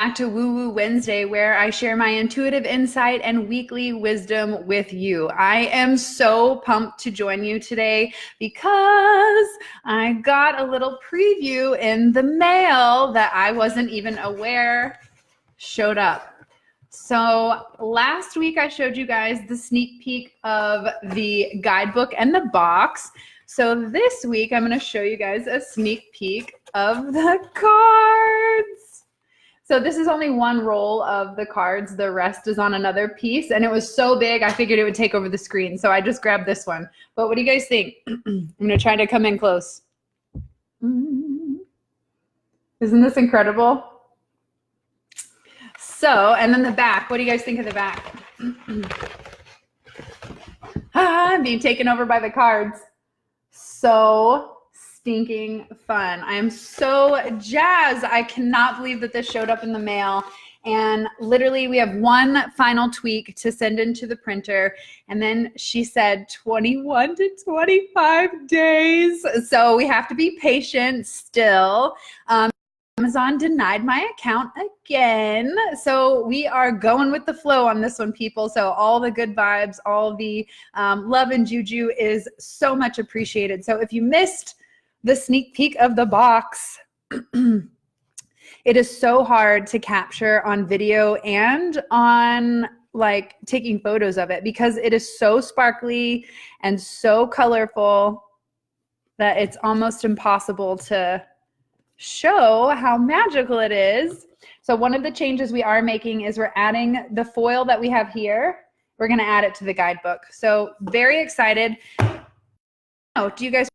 back to Woo Woo Wednesday, where I share my intuitive insight and weekly wisdom with you. I am so pumped to join you today because I got a little preview in the mail that I wasn't even aware showed up. So last week I showed you guys the sneak peek of the guidebook and the box. So this week I'm going to show you guys a sneak peek of the cards. So this is only one roll of the cards. The rest is on another piece, and it was so big I figured it would take over the screen. So I just grabbed this one. But what do you guys think? I'm going to try to come in close. Isn't this incredible? So, and then the back. What do you guys think of the back? I'm being taken over by the cards. So stinking fun. I am so jazzed. I cannot believe that this showed up in the mail. And literally we have one final tweak to send into the printer. And then she said 21 to 25 days. So we have to be patient still. Amazon denied my account again. So we are going with the flow on this one, people. So all the good vibes, all the love and juju is so much appreciated. So if you missed the sneak peek of the box, it is so hard to capture on video and on like taking photos of it because it is so sparkly and so colorful that it's almost impossible to show how magical it is. So one of the changes we are making is we're adding the foil that we have here. We're going to add it to the guidebook. So very excited. Oh, do you guys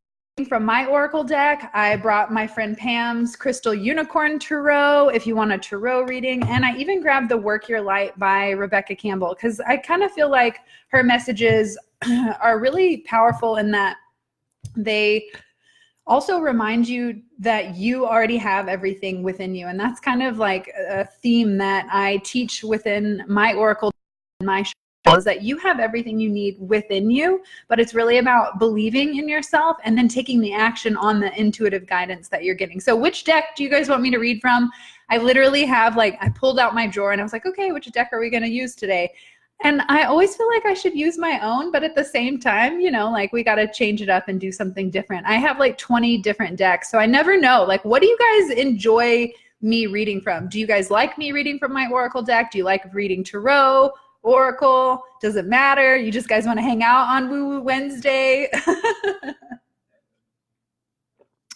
from my Oracle deck? I brought my friend Pam's Crystal Unicorn Tarot if you want a tarot reading. And I even grabbed the Work Your Light by Rebecca Campbell because I kind of feel like her messages are really powerful in that they also remind you that you already have everything within you. And that's kind of like a theme that I teach within my Oracle and my show is that you have everything you need within you, but it's really about believing in yourself and then taking the action on the intuitive guidance that you're getting. So which deck do you guys want me to read from? I literally have I pulled out my drawer and I was like, okay, which deck are we going to use today? And I always feel like I should use my own, but at the same time, we got to change it up and do something different. I have 20 different decks, so I never know. What do you guys enjoy me reading from? Do you guys like me reading from my Oracle deck? Do you like reading Tarot, Oracle? Does it matter? You just guys want to hang out on Woo Woo Wednesday?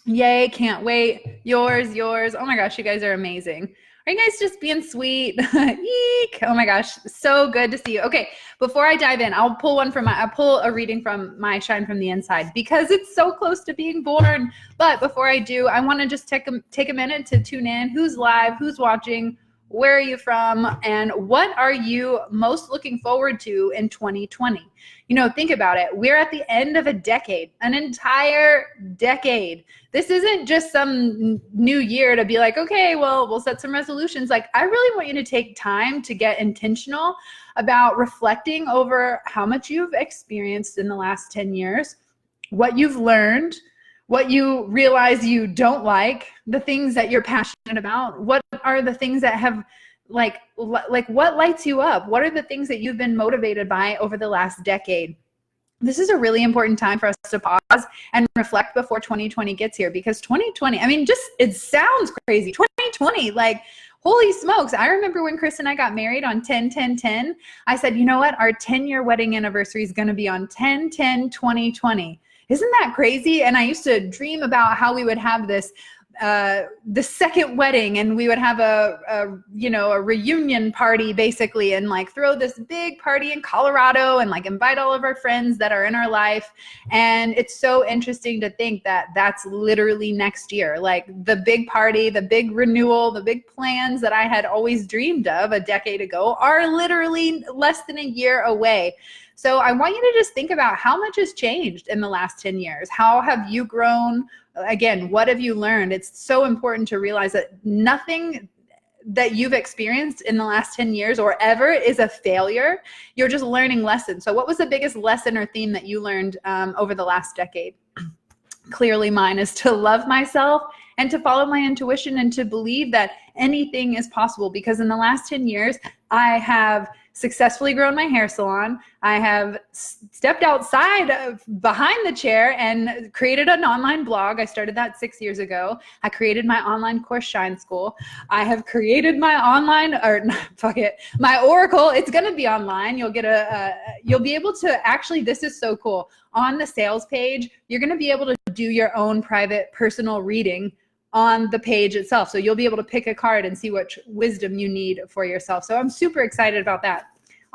Yay, can't wait. Yours. Oh my gosh, you guys are amazing. Are you guys just being sweet? Eek. Oh my gosh, so good to see you. Okay, before I dive in, I'll pull a reading from my Shine from the Inside because it's so close to being born. But before I do, I want to just take a minute to tune in. Who's live? Who's watching? Where are you from? And what are you most looking forward to in 2020? Think about it. We're at the end of a decade, an entire decade. This isn't just some new year to be like, okay, well, we'll set some resolutions. I really want you to take time to get intentional about reflecting over how much you've experienced in the last 10 years, what you've learned, what you realize you don't like, the things that you're passionate about, what are the things that have what lights you up? What are the things that you've been motivated by over the last decade? This is a really important time for us to pause and reflect before 2020 gets here because 2020, it sounds crazy. 2020, holy smokes. I remember when Chris and I got married on 10/10/10, I said, you know what? Our 10-year wedding anniversary is going to be on 10/10/2020. Isn't that crazy? And I used to dream about how we would have this the second wedding and we would have a reunion party basically and throw this big party in Colorado and invite all of our friends that are in our life. And it's so interesting to think that that's literally next year. The big party, the big renewal, the big plans that I had always dreamed of a decade ago are literally less than a year away. So I want you to just think about how much has changed in the last 10 years. How have you grown? Again, what have you learned? It's so important to realize that nothing that you've experienced in the last 10 years or ever is a failure. You're just learning lessons. So what was the biggest lesson or theme that you learned over the last decade? Clearly mine is to love myself and to follow my intuition and to believe that anything is possible, because in the last 10 years, I have successfully grown my hair salon. I have stepped outside of behind the chair and created an online blog. I started that 6 years ago. I created my online course, Shine School. I have created my online, or fuck it, my Oracle. It's going to be online. You'll get you'll be able to actually, this is so cool. On the sales page, you're going to be able to do your own private personal reading on the page itself. So you'll be able to pick a card and see what wisdom you need for yourself. So I'm super excited about that.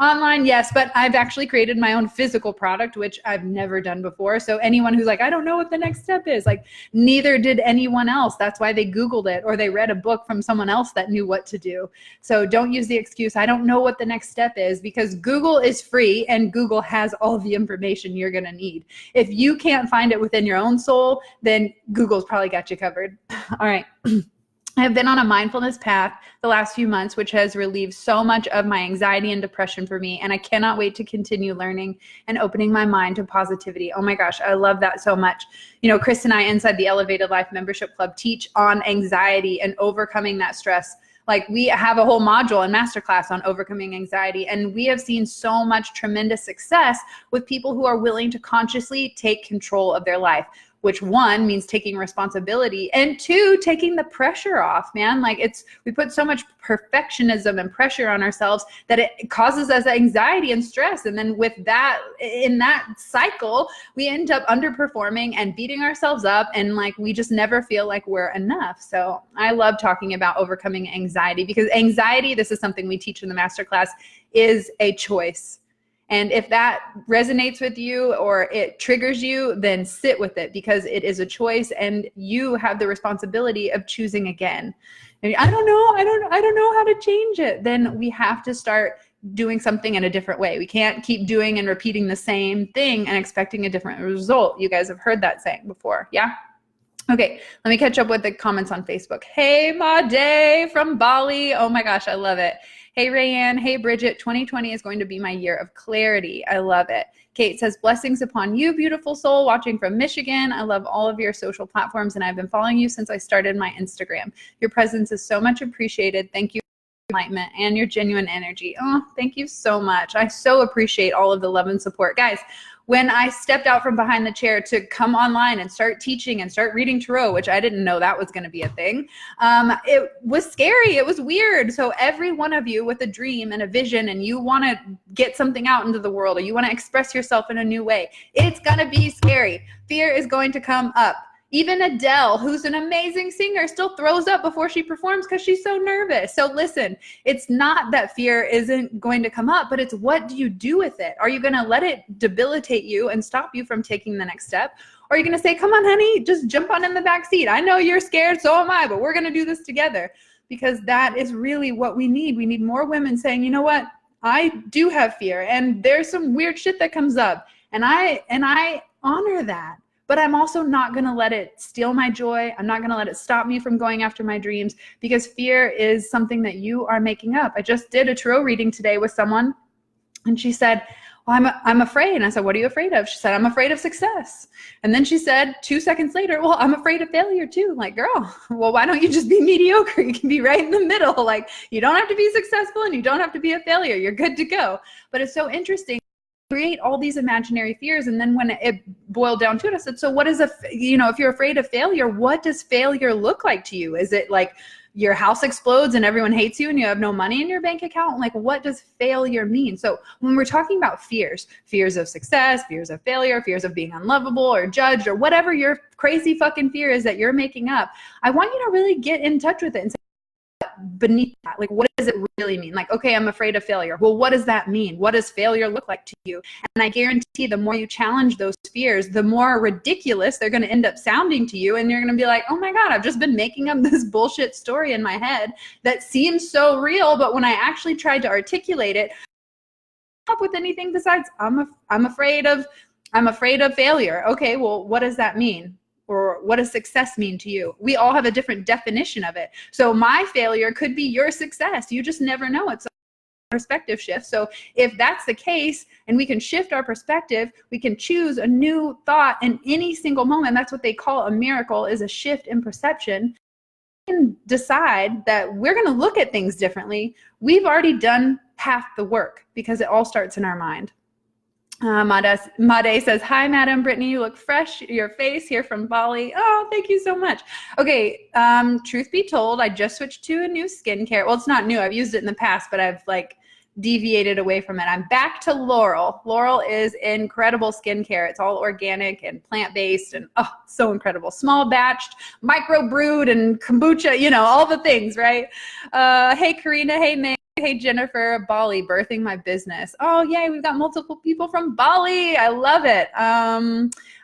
Online, yes, but I've actually created my own physical product, which I've never done before. So anyone who's like, I don't know what the next step is, like, neither did anyone else. That's why they Googled it, or they read a book from someone else that knew what to do. So don't use the excuse, I don't know what the next step is, because Google is free and Google has all the information you're going to need. If you can't find it within your own soul, then Google's probably got you covered. All right. I have been on a mindfulness path the last few months, which has relieved so much of my anxiety and depression for me. And I cannot wait to continue learning and opening my mind to positivity. Oh my gosh, I love that so much. You know, Chris and I inside the Elevated Life Membership Club teach on anxiety and overcoming that stress. Like, we have a whole module and masterclass on overcoming anxiety. And we have seen so much tremendous success with people who are willing to consciously take control of their life, which, one, means taking responsibility, and two, taking the pressure off, man. Like, we put so much perfectionism and pressure on ourselves that it causes us anxiety and stress. And then with that, in that cycle, we end up underperforming and beating ourselves up, and like, we just never feel like we're enough. So I love talking about overcoming anxiety, because anxiety, this is something we teach in the masterclass, is a choice. And if that resonates with you or it triggers you, then sit with it, because it is a choice and you have the responsibility of choosing again. And I don't know how to change it. Then we have to start doing something in a different way. We can't keep doing and repeating the same thing and expecting a different result. You guys have heard that saying before. Yeah. Okay, let me catch up with the comments on Facebook. Hey, Made from Bali. Oh my gosh, I love it. Hey, Rayanne. Hey, Bridget. 2020 is going to be my year of clarity. I love it. Kate says, blessings upon you, beautiful soul, watching from Michigan. I love all of your social platforms, and I've been following you since I started my Instagram. Your presence is so much appreciated. Thank you for your enlightenment and your genuine energy. Oh, thank you so much. I so appreciate all of the love and support. Guys, when I stepped out from behind the chair to come online and start teaching and start reading tarot, which I didn't know that was going to be a thing, it was scary. It was weird. So every one of you with a dream and a vision, and you want to get something out into the world, or you want to express yourself in a new way, it's going to be scary. Fear is going to come up. Even Adele, who's an amazing singer, still throws up before she performs because she's so nervous. So listen, it's not that fear isn't going to come up, but it's, what do you do with it? Are you going to let it debilitate you and stop you from taking the next step? Or are you going to say, come on, honey, just jump on in the back seat. I know you're scared, so am I, but we're going to do this together. Because that is really what we need. We need more women saying, you know what? I do have fear, and there's some weird shit that comes up, and I honor that. But I'm also not going to let it steal my joy. I'm not going to let it stop me from going after my dreams, because fear is something that you are making up. I just did a tarot reading today with someone, and she said, well, I'm afraid. And I said, what are you afraid of? She said, I'm afraid of success. And then she said 2 seconds later, well, I'm afraid of failure too. Like, girl, well, why don't you just be mediocre? You can be right in the middle. Like, you don't have to be successful and you don't have to be a failure. You're good to go. But it's so interesting. Create all these imaginary fears, and then when it boiled down to it, I said, so what is if you're afraid of failure, what does failure look like to you? Is it like your house explodes and everyone hates you and you have no money in your bank account? Like, what does failure mean? So when we're talking about fears of success, fears of failure, fears of being unlovable or judged, or whatever your crazy fucking fear is that you're making up, I want you to really get in touch with it and say, beneath that, like, what does it really mean? Like, okay, I'm afraid of failure. Well, what does that mean? What does failure look like to you? And I guarantee the more you challenge those fears, the more ridiculous they're going to end up sounding to you. And you're going to be like, oh my God, I've just been making up this bullshit story in my head that seems so real. But when I actually tried to articulate it, I didn't come up with anything besides I'm afraid of failure. Okay, well, what does that mean? Or what does success mean to you? We all have a different definition of it. So my failure could be your success. You just never know. It's a perspective shift. So if that's the case, and we can shift our perspective, we can choose a new thought in any single moment. That's what they call a miracle, is a shift in perception. can decide that we're going to look at things differently, we've already done half the work because it all starts in our mind. Made says, hi, Madam Brittany, you look fresh, your face here from Bali. Oh, thank you so much. Okay, truth be told, I just switched to a new skincare. Well, it's not new. I've used it in the past, but I've like deviated away from it. I'm back to Laurel. Laurel is incredible skincare. It's all organic and plant-based and oh, so incredible. Small batched, micro brewed and kombucha, you know, all the things, right? Hey, Karina. Hey, May. Hey, Jennifer, Bali, birthing my business. Oh, yay, we've got multiple people from Bali. I love it.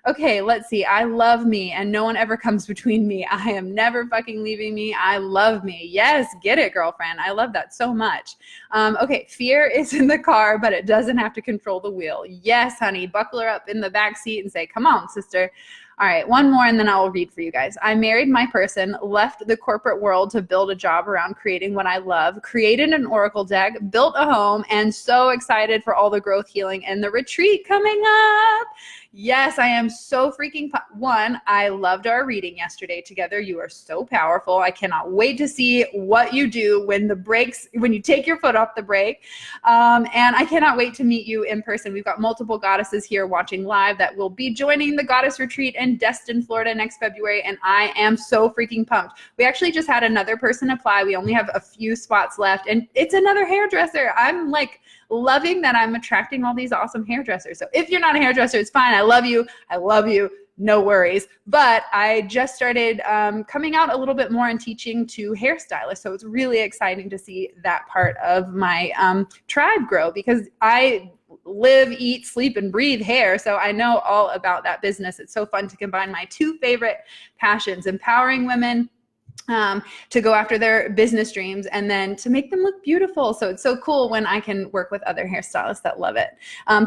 Okay, let's see. I love me, and no one ever comes between me. I am never fucking leaving me. I love me. Yes, get it, girlfriend. I love that so much. Okay, fear is in the car, but it doesn't have to control the wheel. Yes, honey, buckle her up in the back seat and say, come on, sister. All right, one more and then I'll read for you guys. I married my person, left the corporate world to build a job around creating what I love, created an oracle deck, built a home, and so excited for all the growth, healing, and the retreat coming up. Yes, I am so freaking one, I loved our reading yesterday together. You are so powerful. I cannot wait to see what you do when you take your foot off the brake. And I cannot wait to meet you in person. We've got multiple goddesses here watching live that will be joining the goddess retreat in Destin, Florida next February. And I am so freaking pumped. We actually just had another person apply. We only have a few spots left and it's another hairdresser. I'm like loving that I'm attracting all these awesome hairdressers. So if you're not a hairdresser, it's fine. I love you. I love you. No worries. But I just started coming out a little bit more and teaching to hairstylists. So it's really exciting to see that part of my tribe grow because I live, eat, sleep, and breathe hair. So I know all about that business. It's so fun to combine my two favorite passions, empowering women to go after their business dreams and then to make them look beautiful. So it's so cool when I can work with other hairstylists that love it.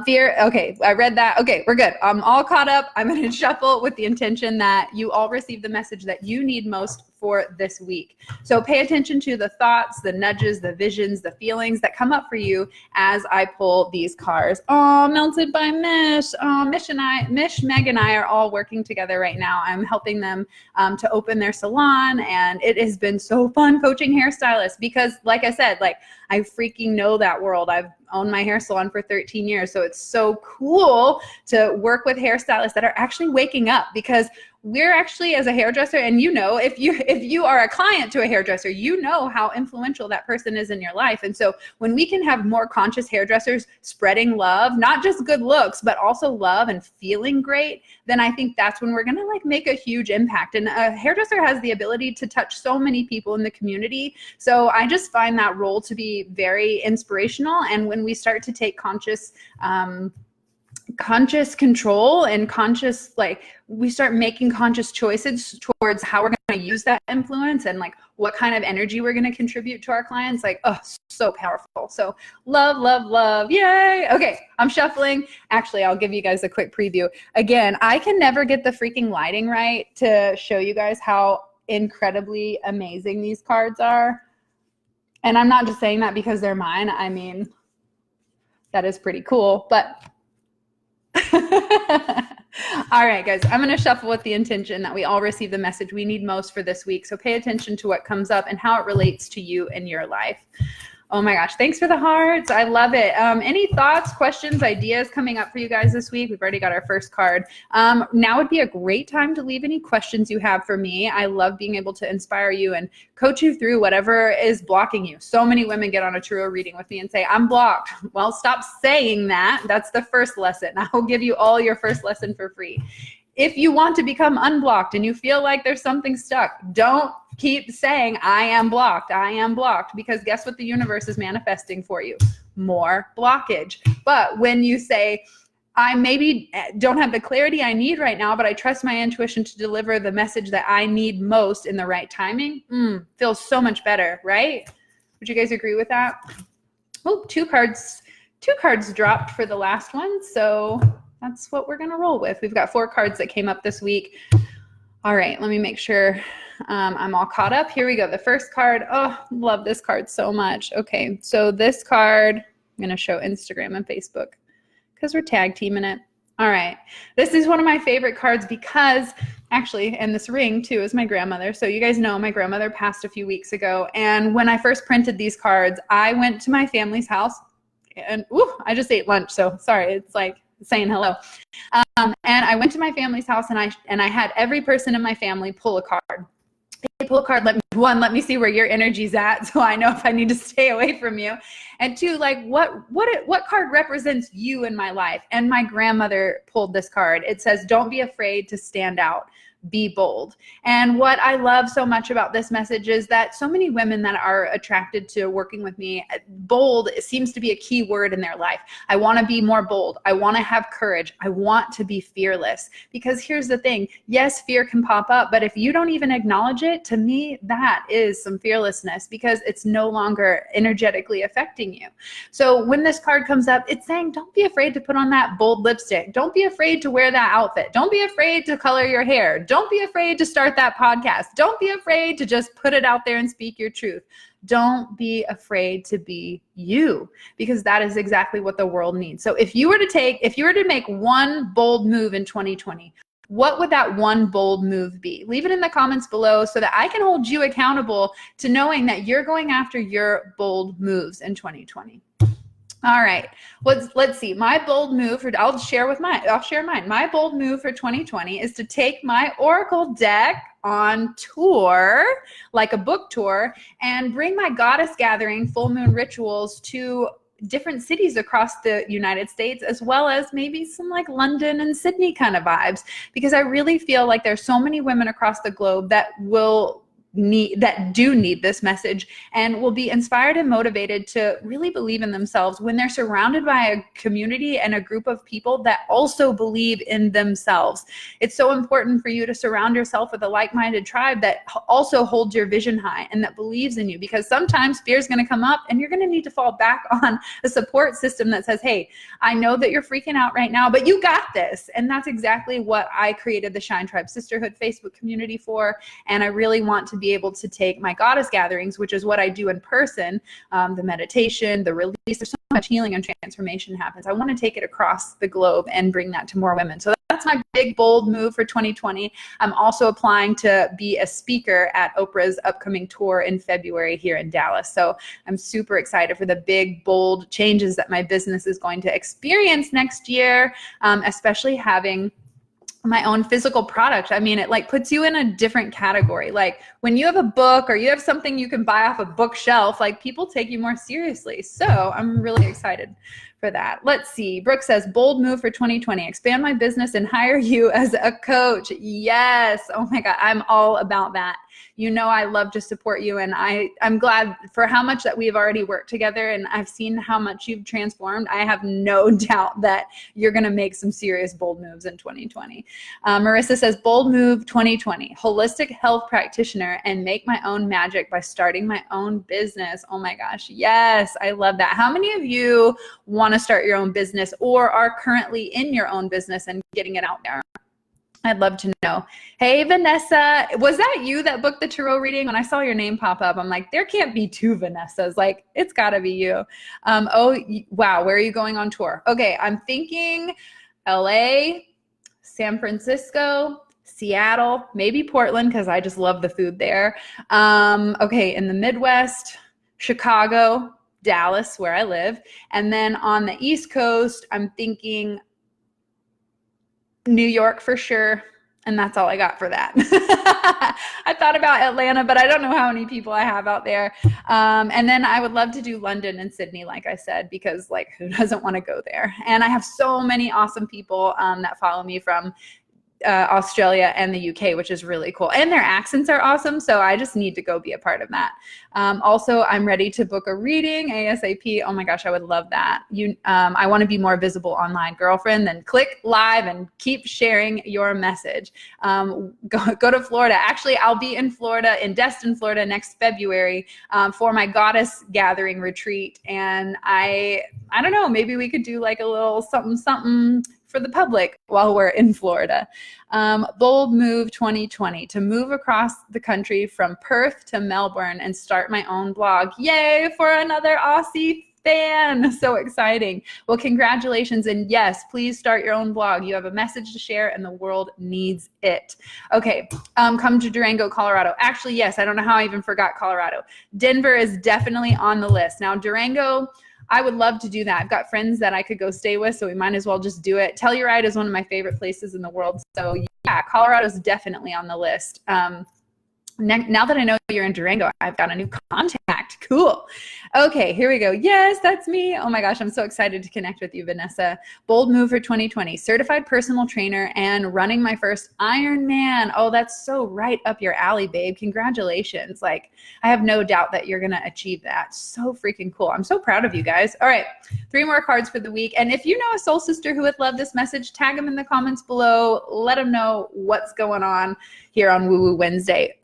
Fear. Okay. I read that. Okay. We're good. I'm all caught up. I'm going to shuffle with the intention that you all receive the message that you need most for this week. So pay attention to the thoughts, the nudges, the visions, the feelings that come up for you as I pull these cards. Oh, Melted by Mish. Oh, Mish, Meg, and I are all working together right now. I'm helping them to open their salon, and it has been so fun coaching hairstylists because, like I said, like I freaking know that world. I've owned my hair salon for 13 years. So it's so cool to work with hairstylists that are actually waking up because we're actually, as a hairdresser, and you know, if you are a client to a hairdresser, you know how influential that person is in your life. And so when we can have more conscious hairdressers spreading love, not just good looks, but also love and feeling great, then I think that's when we're going to like make a huge impact. And a hairdresser has the ability to touch so many people in the community. So I just find that role to be very inspirational. And when we start to take conscious control and conscious, like we start making conscious choices towards how we're going to use that influence and like what kind of energy we're going to contribute to our clients, like, oh, so powerful. So love, love, love. Yay. Okay. I'm shuffling. Actually, I'll give you guys a quick preview. Again, I can never get the freaking lighting right to show you guys how incredibly amazing these cards are. And I'm not just saying that because they're mine. I mean, that is pretty cool, but all right, guys, I'm going to shuffle with the intention that we all receive the message we need most for this week. So pay attention to what comes up and how it relates to you and your life. Oh my gosh, thanks for the hearts. I love it. Any thoughts, questions, ideas coming up for you guys this week? We've already got our first card. Now would be a great time to leave any questions you have for me. I love being able to inspire you and coach you through whatever is blocking you. So many women get on a tarot reading with me and say, I'm blocked. Well, stop saying that. That's the first lesson. I will give you all your first lesson for free. If you want to become unblocked and you feel like there's something stuck, don't keep saying, I am blocked, because guess what the universe is manifesting for you? More blockage. But when you say, I maybe don't have the clarity I need right now, but I trust my intuition to deliver the message that I need most in the right timing, feels so much better, right? Would you guys agree with that? Oh, two cards dropped for the last one, so that's what we're going to roll with. We've got 4 cards that came up this week. All right, let me make sure I'm all caught up. Here we go. The first card. Oh, love this card so much. Okay, so this card, I'm going to show Instagram and Facebook because we're tag teaming it. All right. This is one of my favorite cards because actually, and this ring too is my grandmother. So you guys know my grandmother passed a few weeks ago. And when I first printed these cards, I went to my family's house and I just ate lunch. So sorry, it's like saying hello. And I went to my family's house and I had every person in my family pull a card. Hey, pull a card. Let me see where your energy's at, so I know if I need to stay away from you. And two, like what card represents you in my life? And my grandmother pulled this card. It says, "Don't be afraid to stand out. Be bold." And what I love so much about this message is that so many women that are attracted to working with me, bold seems to be a key word in their life. I want to be more bold. I want to have courage. I want to be fearless. Because here's the thing. Yes, fear can pop up, but if you don't even acknowledge it, to me, that is some fearlessness because it's no longer energetically affecting you. So when this card comes up, it's saying, don't be afraid to put on that bold lipstick. Don't be afraid to wear that outfit. Don't be afraid to color your hair. Don't be afraid to start that podcast. Don't be afraid to just put it out there and speak your truth. Don't be afraid to be you, because that is exactly what the world needs. So if you were to make one bold move in 2020, what would that one bold move be? Leave it in the comments below so that I can hold you accountable to knowing that you're going after your bold moves in 2020. All right, let's see. My bold move I'll share mine. My bold move for 2020 is to take my Oracle deck on tour, like a book tour, and bring my goddess gathering full moon rituals to different cities across the United States, as well as maybe some like London and Sydney kind of vibes, because I really feel like there's so many women across the globe that do need this message and will be inspired and motivated to really believe in themselves when they're surrounded by a community and a group of people that also believe in themselves. It's so important for you to surround yourself with a like-minded tribe that also holds your vision high and that believes in you, because sometimes fear is going to come up and you're going to need to fall back on a support system that says, hey, I know that you're freaking out right now, but you got this. And that's exactly what I created the Shine Tribe Sisterhood Facebook community for. And I really want to be able to take my goddess gatherings, which is what I do in person, the meditation, the release, there's so much healing and transformation happens. I want to take it across the globe and bring that to more women. So that's my big, bold move for 2020. I'm also applying to be a speaker at Oprah's upcoming tour in February here in Dallas. So I'm super excited for the big, bold changes that my business is going to experience next year, especially having my own physical product. I mean, it like puts you in a different category. Like when you have a book or you have something you can buy off a bookshelf, like people take you more seriously. So I'm really excited for that. Let's see. Brooke says, bold move for 2020, expand my business and hire you as a coach. Yes. Oh my God. I'm all about that. You know, I love to support you, and I'm glad for how much that we've already worked together, and I've seen how much you've transformed. I have no doubt that you're going to make some serious bold moves in 2020. Marissa says, bold move 2020, holistic health practitioner and make my own magic by starting my own business. Oh my gosh. Yes. I love that. How many of you want to start your own business or are currently in your own business and getting it out there? I'd love to know. Hey, Vanessa, was that you that booked the tarot reading? When I saw your name pop up, I'm like, there can't be two Vanessas. Like, it's got to be you. Oh, wow. Where are you going on tour? Okay, I'm thinking LA, San Francisco, Seattle, maybe Portland, because I just love the food there. Okay, in the Midwest, Chicago, Dallas, where I live. And then on the East Coast, I'm thinking New York for sure. And that's all I got for that. I thought about Atlanta, but I don't know how many people I have out there. And then I would love to do London and Sydney, like I said, because like who doesn't want to go there? And I have so many awesome people that follow me from Australia and the UK, which is really cool. And their accents are awesome. So I just need to go be a part of that. Also, I'm ready to book a reading ASAP. Oh my gosh, I would love that. I want to be more visible online, girlfriend. Then click live and keep sharing your message. Go to Florida. Actually, I'll be in Florida, in Destin, Florida next February for my goddess gathering retreat. And I don't know, maybe we could do like a little something for the public while we're in Florida. Bold move 2020, to move across the country from Perth to Melbourne and start my own blog. Yay for another Aussie fan. So exciting. Well, congratulations. And yes, please start your own blog. You have a message to share and the world needs it. Okay. Come to Durango, Colorado. Actually, yes, I don't know how I even forgot Colorado. Denver is definitely on the list. Now, Durango, I would love to do that. I've got friends that I could go stay with, so we might as well just do it. Telluride is one of my favorite places in the world. So yeah, Colorado is definitely on the list. Now that I know you're in Durango, I've got a new contact. Cool. Okay, here we go. Yes, that's me. Oh my gosh, I'm so excited to connect with you, Vanessa. Bold move for 2020. Certified personal trainer and running my first Ironman. Oh, that's so right up your alley, babe. Congratulations. Like, I have no doubt that you're going to achieve that. So freaking cool. I'm so proud of you guys. All right, 3 more cards for the week. And if you know a soul sister who would love this message, tag them in the comments below. Let them know what's going on here on Woo Woo Wednesday.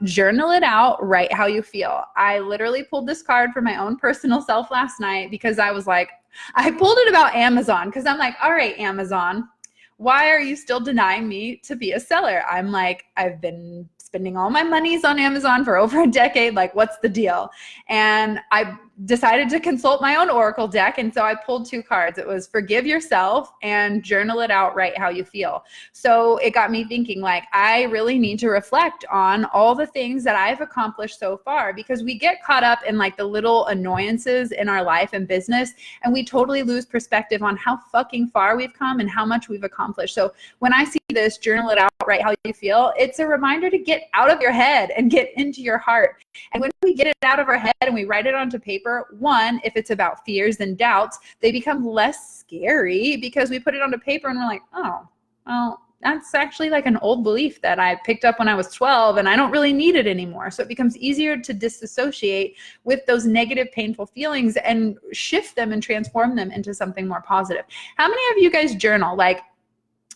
Journal it out, write how you feel. I literally pulled this card for my own personal self last night because I was like, I pulled it about Amazon because I'm like, all right, Amazon, why are you still denying me to be a seller? I'm like, I've been spending all my monies on Amazon for over a decade. Like, what's the deal? And I decided to consult my own oracle deck. And so I pulled 2 cards. It was forgive yourself and journal it out, write how you feel. So it got me thinking, like, I really need to reflect on all the things that I've accomplished so far, because we get caught up in like the little annoyances in our life and business, and we totally lose perspective on how fucking far we've come and how much we've accomplished. So when I see this, journal it out, write how you feel, it's a reminder to get out of your head and get into your heart. And when we get it out of our head and we write it onto paper, one, if it's about fears and doubts, they become less scary because we put it onto paper and we're like, oh, well, that's actually like an old belief that I picked up when I was 12 and I don't really need it anymore. So it becomes easier to disassociate with those negative, painful feelings and shift them and transform them into something more positive. How many of you guys journal? Like,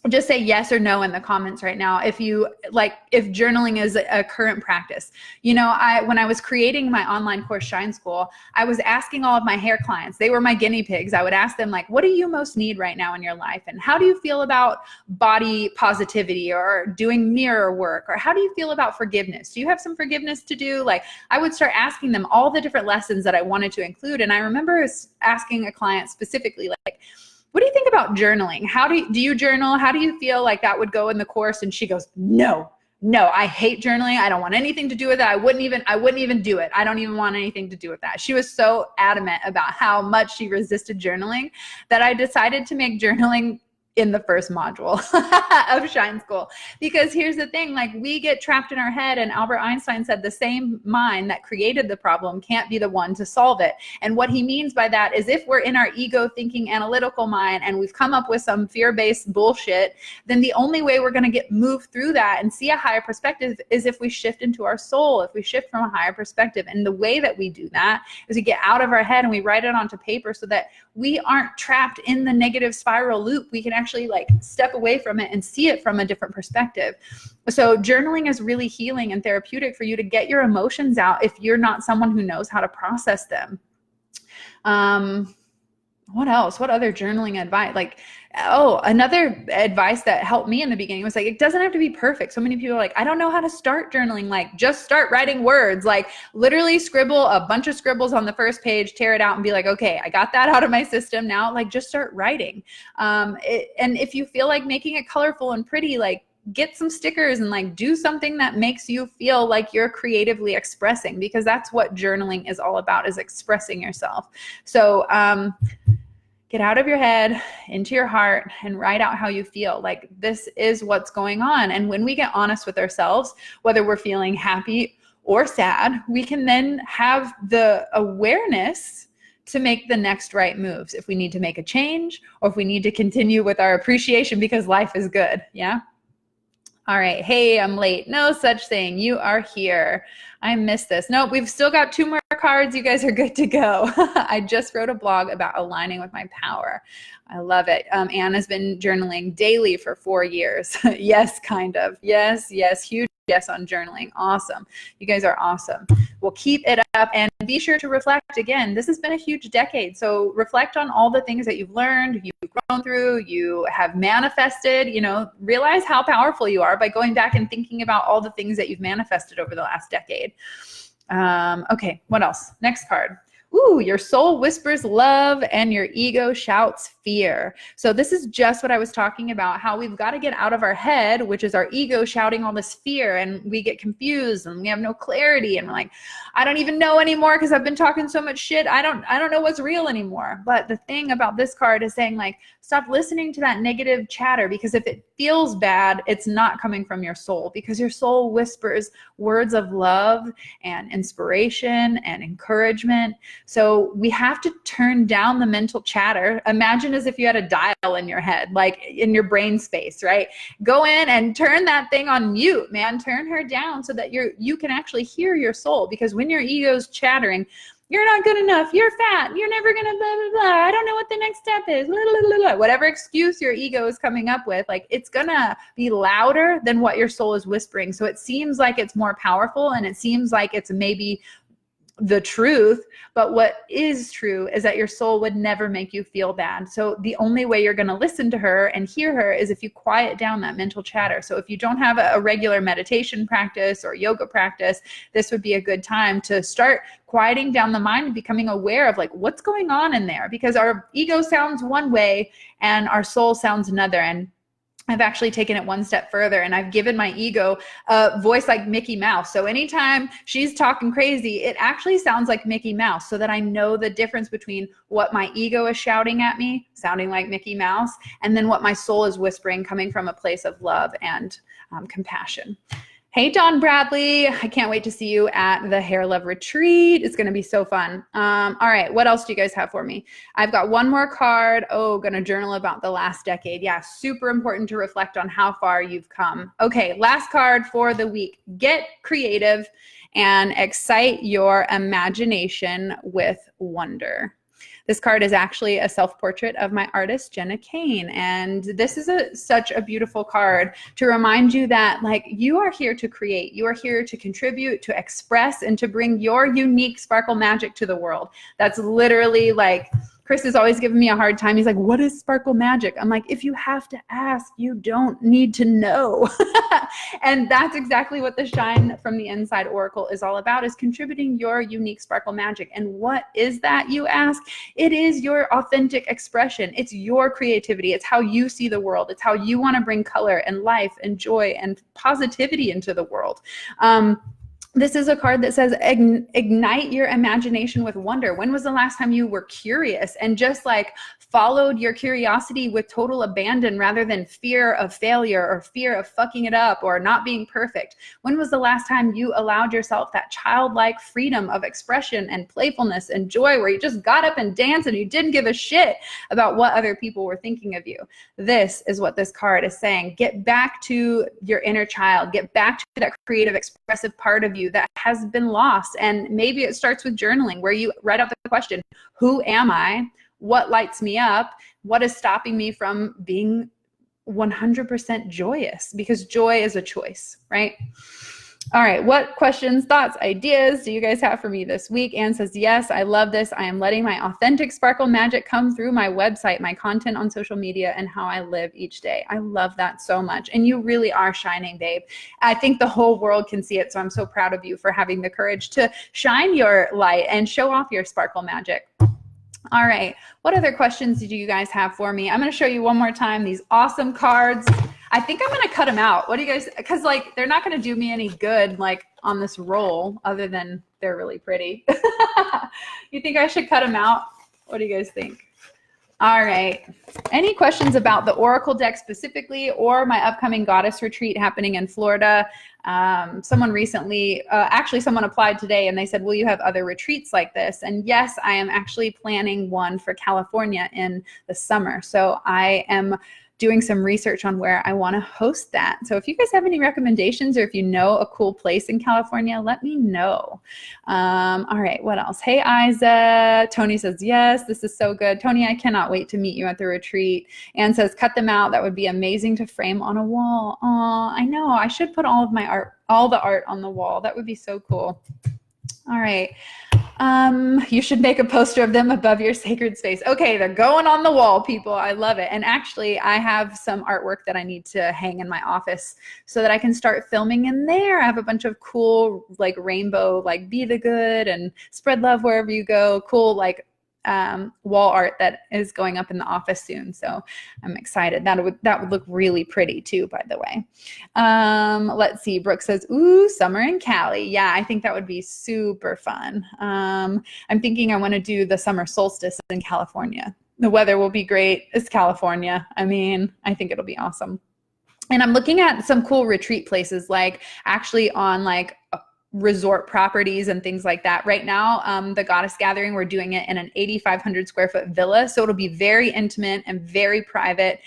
just say yes or no in the comments right now if you like, if journaling is a current practice. You know, when I was creating my online course Shine School, I was asking all of my hair clients, they were my guinea pigs. I would ask them, like, what do you most need right now in your life? And how do you feel about body positivity or doing mirror work? Or how do you feel about forgiveness? Do you have some forgiveness to do? Like, I would start asking them all the different lessons that I wanted to include. And I remember asking a client specifically, like, what do you think about journaling? How do you journal? How do you feel like that would go in the course? And she goes, no, I hate journaling. I don't want anything to do with it. I wouldn't even do it. I don't even want anything to do with that. She was so adamant about how much she resisted journaling that I decided to make journaling in the first module of Shine School. Because here's the thing, like, we get trapped in our head, and Albert Einstein said the same mind that created the problem can't be the one to solve it. And what he means by that is if we're in our ego thinking analytical mind and we've come up with some fear-based bullshit, then the only way we're gonna get moved through that and see a higher perspective is if we shift into our soul, if we shift from a higher perspective. And the way that we do that is we get out of our head and we write it onto paper so that we aren't trapped in the negative spiral loop. We can actually like step away from it and see it from a different perspective. So journaling is really healing and therapeutic for you to get your emotions out if you're not someone who knows how to process them. What else? What other journaling advice? Like, oh, another advice that helped me in the beginning was like, it doesn't have to be perfect. So many people are like, I don't know how to start journaling. Like, just start writing words. Like, literally scribble a bunch of scribbles on the first page, tear it out and be like, okay, I got that out of my system now. Like, just start writing. And if you feel like making it colorful and pretty, like, get some stickers and like do something that makes you feel like you're creatively expressing, because that's what journaling is all about, is expressing yourself. So, get out of your head, into your heart, and write out how you feel. Like, this is what's going on. And when we get honest with ourselves, whether we're feeling happy or sad, we can then have the awareness to make the next right moves. If we need to make a change, or if we need to continue with our appreciation because life is good. Yeah. All right. Hey, I'm late. No such thing. You are here. I missed this. No, we've still got 2 more cards. You guys are good to go. I just wrote a blog about aligning with my power. I love it. Anna's been journaling daily for 4 years. Yes, kind of. Yes. Huge yes on journaling. Awesome. You guys are awesome. Well, keep it up and be sure to reflect. Again, this has been a huge decade. So reflect on all the things that you've learned, you've grown through, you have manifested, you know, realize how powerful you are by going back and thinking about all the things that you've manifested over the last decade. Okay, what else? Next card. Ooh, your soul whispers love and your ego shouts fear. So this is just what I was talking about, how we've got to get out of our head, which is our ego shouting all this fear, and we get confused and we have no clarity, and we're like, I don't even know anymore because I've been talking so much shit. I don't know what's real anymore. But the thing about this card is saying, like, stop listening to that negative chatter, because if it feels bad, it's not coming from your soul, because your soul whispers words of love and inspiration and encouragement. So we have to turn down the mental chatter. Imagine as if you had a dial in your head, like in your brain space, right? Go in and turn that thing on mute, man. Turn her down so that you can actually hear your soul. Because when your ego's chattering, you're not good enough, you're fat, you're never gonna blah, blah, blah, I don't know what the next step is, blah, blah, blah, blah. Whatever excuse your ego is coming up with, like, it's gonna be louder than what your soul is whispering. So it seems like it's more powerful, and it seems like it's maybe the truth, but what is true is that your soul would never make you feel bad. So the only way you're going to listen to her and hear her is if you quiet down that mental chatter. So if you don't have a regular meditation practice or yoga practice, this would be a good time to start quieting down the mind and becoming aware of, like, what's going on in there, because our ego sounds one way and our soul sounds another. And I've actually taken it one step further, and I've given my ego a voice like Mickey Mouse. So anytime she's talking crazy, it actually sounds like Mickey Mouse, so that I know the difference between what my ego is shouting at me, sounding like Mickey Mouse, and then what my soul is whispering, coming from a place of love and compassion. Hey, Don Bradley. I can't wait to see you at the Hair Love Retreat. It's going to be so fun. All right. What else do you guys have for me? I've got one more card. Oh, going to journal about the last decade. Yeah, super important to reflect on how far you've come. Okay, last card for the week. Get creative and excite your imagination with wonder. This card is actually a self-portrait of my artist, Jenna Kane. And this is such a beautiful card to remind you that, like, you are here to create. You are here to contribute, to express, and to bring your unique sparkle magic to the world. That's literally, like, Chris is always giving me a hard time. He's like, what is sparkle magic? I'm like, if you have to ask, you don't need to know. And that's exactly what the Shine from the Inside Oracle is all about, is contributing your unique sparkle magic. And what is that, you ask? It is your authentic expression. It's your creativity. It's how you see the world. It's how you want to bring color and life and joy and positivity into the world. This is a card that says, ignite your imagination with wonder. When was the last time you were curious and just, like, followed your curiosity with total abandon rather than fear of failure or fear of fucking it up or not being perfect? When was the last time you allowed yourself that childlike freedom of expression and playfulness and joy, where you just got up and danced and you didn't give a shit about what other people were thinking of you? This is what this card is saying. Get back to your inner child. Get back to that creative, expressive part of you that has been lost. And maybe it starts with journaling, where you write out the question, who am I? What lights me up? What is stopping me from being 100% joyous? Because joy is a choice, right? All right, what questions, thoughts, ideas do you guys have for me this week? Anne says, yes, I love this. I am letting my authentic sparkle magic come through my website, my content on social media, and how I live each day. I love that so much. And you really are shining, babe. I think the whole world can see it, so I'm so proud of you for having the courage to shine your light and show off your sparkle magic. All right, what other questions do you guys have for me? I'm going to show you one more time these awesome cards. I think I'm going to cut them out. What do you guys, because, like, they're not going to do me any good, like, on this roll, other than they're really pretty. You think I should cut them out? What do you guys think? All right. Any questions about the Oracle deck specifically, or my upcoming Goddess Retreat happening in Florida? Someone recently, actually someone applied today and they said, will you have other retreats like this? And yes, I am actually planning one for California in the summer. So I am doing some research on where I want to host that. So if you guys have any recommendations, or if you know a cool place in California, let me know. All right, what else? Hey, Isa. Tony says, yes, this is so good. Tony, I cannot wait to meet you at the retreat. Anne says, cut them out. That would be amazing to frame on a wall. Oh, I know. I should put all of my art, all the art on the wall. That would be so cool. All right. You should make a poster of them above your sacred space. Okay, they're going on the wall, people. I love it. And actually, I have some artwork that I need to hang in my office so that I can start filming in there. I have a bunch of cool, like rainbow, like be the good and spread love wherever you go. Cool, like wall art that is going up in the office soon. So I'm excited. That would look really pretty too, by the way. Let's see. Brooke says, ooh, summer in Cali. Yeah, I think that would be super fun. I'm thinking I want to do the summer solstice in California. The weather will be great. It's California. I mean, I think it'll be awesome. And I'm looking at some cool retreat places, like actually on like resort properties and things like that. Right now, the Goddess Gathering, we're doing it in an 8,500 square foot villa. So it'll be very intimate and very private.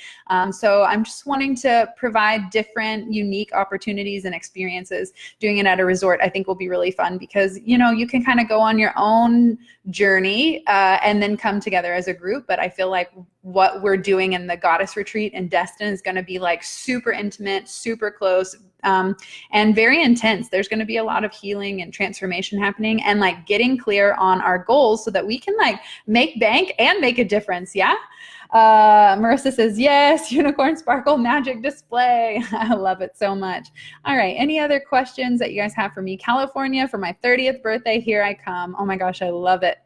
So I'm just wanting to provide different, unique opportunities and experiences. Doing it at a resort, I think will be really fun because, you know, you can kind of go on your own journey and then come together as a group. But I feel like what we're doing in the Goddess Retreat in Destin is going to be like super intimate, super close, and very intense. There's going to be a lot of healing and transformation happening and like getting clear on our goals so that we can like make bank and make a difference. Yeah. Marissa says, yes, unicorn sparkle magic display. I love it so much. All right. Any other questions that you guys have for me? California for my 30th birthday. Here I come. Oh my gosh. I love it.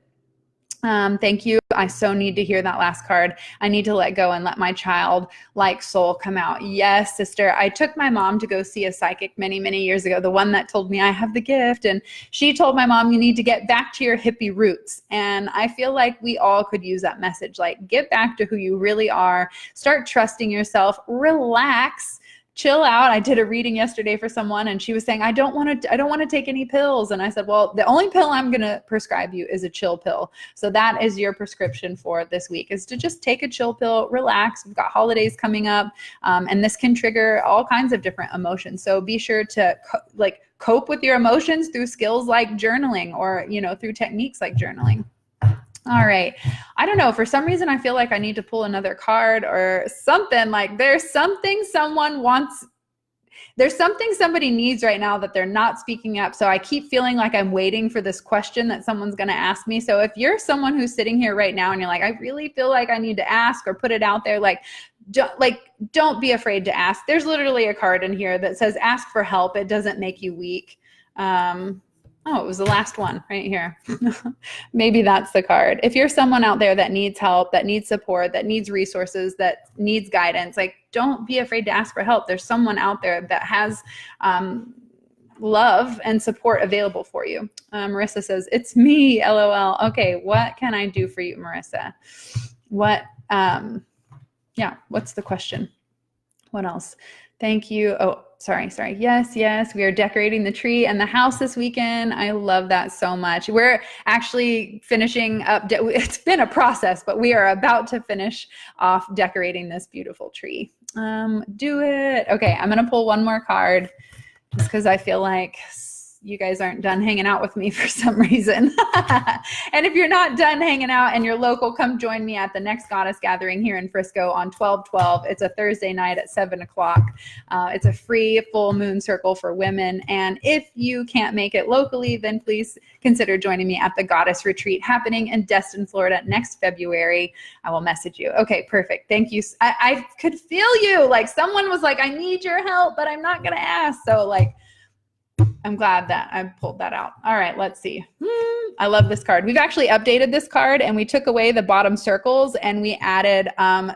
Thank you. I so need to hear that last card. I need to let go and let my child-like soul come out. Yes, sister. I took my mom to go see a psychic many, many years ago, the one that told me I have the gift. And she told my mom, you need to get back to your hippie roots. And I feel like we all could use that message, like get back to who you really are, start trusting yourself, relax, chill out. I did a reading yesterday for someone and she was saying, I don't want to take any pills. And I said, well, the only pill I'm going to prescribe you is a chill pill. So that is your prescription for this week, is to just take a chill pill, relax. We've got holidays coming up, and this can trigger all kinds of different emotions. So be sure to cope with your emotions through skills like journaling or, you know, through techniques like journaling. All right. I don't know. For some reason, I feel like I need to pull another card or something. Like there's something somebody needs right now that they're not speaking up. So I keep feeling like I'm waiting for this question that someone's going to ask me. So if you're someone who's sitting here right now and you're like, I really feel like I need to ask or put it out there, don't be afraid to ask. There's literally a card in here that says, ask for help. It doesn't make you weak. Oh, it was the last one right here. Maybe that's the card. If you're someone out there that needs help, that needs support, that needs resources, that needs guidance, like don't be afraid to ask for help. There's someone out there that has love and support available for you. Marissa says, it's me, LOL. Okay, what can I do for you, Marissa? What's the question? What else? Thank you. Oh, sorry. Yes. We are decorating the tree and the house this weekend. I love that so much. We're actually finishing up. It's been a process, but we are about to finish off decorating this beautiful tree. Do it. Okay. I'm going to pull one more card just because I feel like you guys aren't done hanging out with me for some reason. And if you're not done hanging out and you're local, come join me at the next Goddess Gathering here in Frisco on 12/12. It's a Thursday night at 7 o'clock. It's a free full moon circle for women. And if you can't make it locally, then please consider joining me at the Goddess Retreat happening in Destin, Florida next February. I will message you. Okay, perfect. Thank you. I could feel you. Like someone was like, I need your help, but I'm not going to ask. So like, I'm glad that I pulled that out. All right, let's see. I love this card. We've actually updated this card and we took away the bottom circles and we added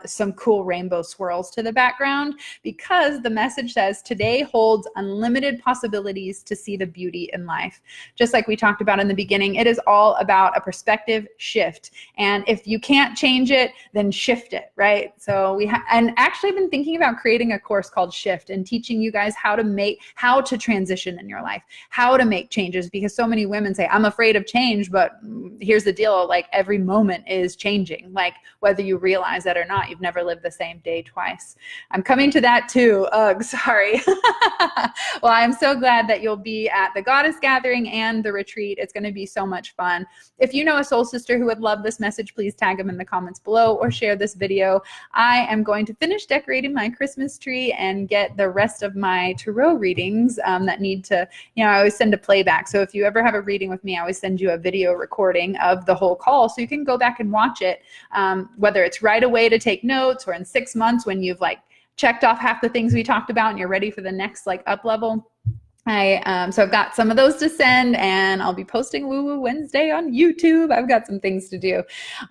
some cool rainbow swirls to the background because the message says today holds unlimited possibilities to see the beauty in life. Just like we talked about in the beginning, it is all about a perspective shift. And if you can't change it, then shift it, right? So and actually I've been thinking about creating a course called Shift and teaching you guys how to transition in your life, how to make changes, because so many women say, I'm afraid of change, but here's the deal, like every moment is changing, like whether you realize that or not. You've never lived the same day twice. I'm coming to that too. Ugh, sorry. Well, I'm so glad that you'll be at the Goddess Gathering and the retreat. It's going to be so much fun. If you know a soul sister who would love this message, please tag them in the comments below or share this video. I am going to finish decorating my Christmas tree and get the rest of my tarot readings that need to, I always send a playback. So if you ever have a reading with me, I always send you a video recording of the whole call so you can go back and watch it, whether it's right away to take notes or in 6 months when you've like checked off half the things we talked about and you're ready for the next like up level. So I've got some of those to send, and I'll be posting Woo Woo Wednesday on YouTube. I've got some things to do.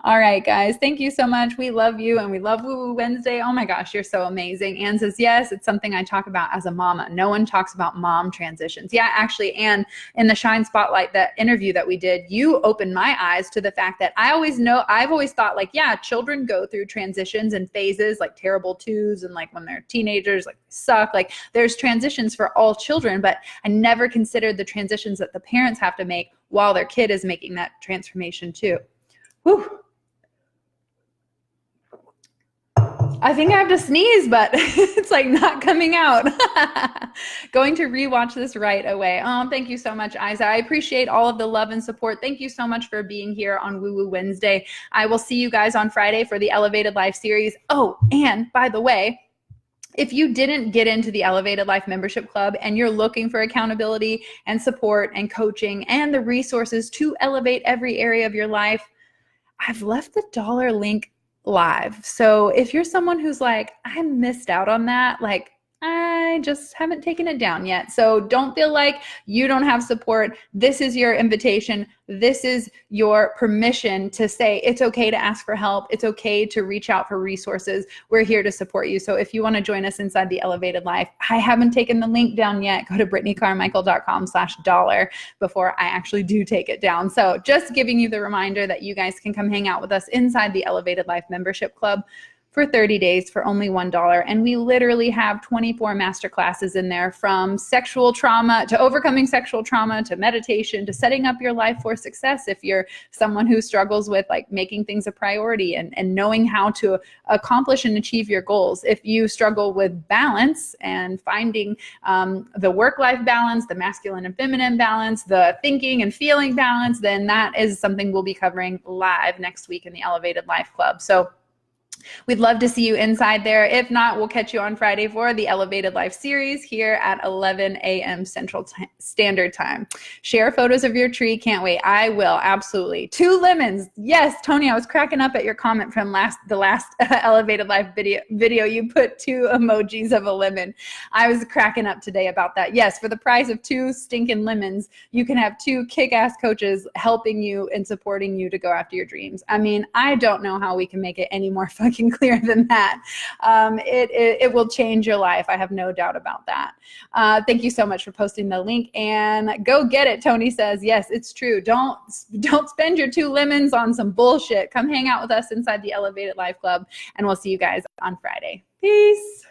All right, guys, thank you so much. We love you, and we love Woo Woo Wednesday. Oh my gosh, you're so amazing. Anne says, yes, it's something I talk about as a mama. No one talks about mom transitions. Yeah, actually, Anne, in the Shine Spotlight, that interview that we did, you opened my eyes to the fact that I've always thought like, yeah, children go through transitions and phases, like terrible twos, and like when they're teenagers, like suck. Like there's transitions for all children, but I never considered the transitions that the parents have to make while their kid is making that transformation too. Whew. I think I have to sneeze, but it's like not coming out. Going to rewatch this right away. Oh, thank you so much, Isa. I appreciate all of the love and support. Thank you so much for being here on Woo Woo Wednesday. I will see you guys on Friday for the Elevated Life series. Oh, and by the way, if you didn't get into the Elevated Life Membership Club and you're looking for accountability and support and coaching and the resources to elevate every area of your life, I've left the dollar link live. So if you're someone who's like, I missed out on that, like I just haven't taken it down yet. So don't feel like you don't have support. This is your invitation. This is your permission to say it's okay to ask for help. It's okay to reach out for resources. We're here to support you. So if you want to join us inside the Elevated Life, I haven't taken the link down yet. Go to brittanycarmichael.com/dollar before I actually do take it down. So just giving you the reminder that you guys can come hang out with us inside the Elevated Life Membership Club for 30 days for only $1. And we literally have 24 masterclasses in there, from sexual trauma to overcoming sexual trauma to meditation to setting up your life for success. If you're someone who struggles with like making things a priority and knowing how to accomplish and achieve your goals. If you struggle with balance and finding the work-life balance, the masculine and feminine balance, the thinking and feeling balance, then that is something we'll be covering live next week in the Elevated Life Club. So we'd love to see you inside there. If not, we'll catch you on Friday for the Elevated Life series here at 11 a.m. Central Standard Time. Share photos of your tree. Can't wait. I will. Absolutely. 2 lemons. Yes, Tony, I was cracking up at your comment from the last Elevated Life video. You put 2 emojis of a lemon. I was cracking up today about that. Yes, for the price of 2 stinking lemons, you can have 2 kick-ass coaches helping you and supporting you to go after your dreams. I mean, I don't know how we can make it any more fucking clear than that. It will change your life. I have no doubt about that. Thank you so much for posting the link, and go get it. Tony says, yes, it's true. Don't spend your 2 lemons on some bullshit. Come hang out with us inside the Elevated Life Club, and we'll see you guys on Friday. Peace.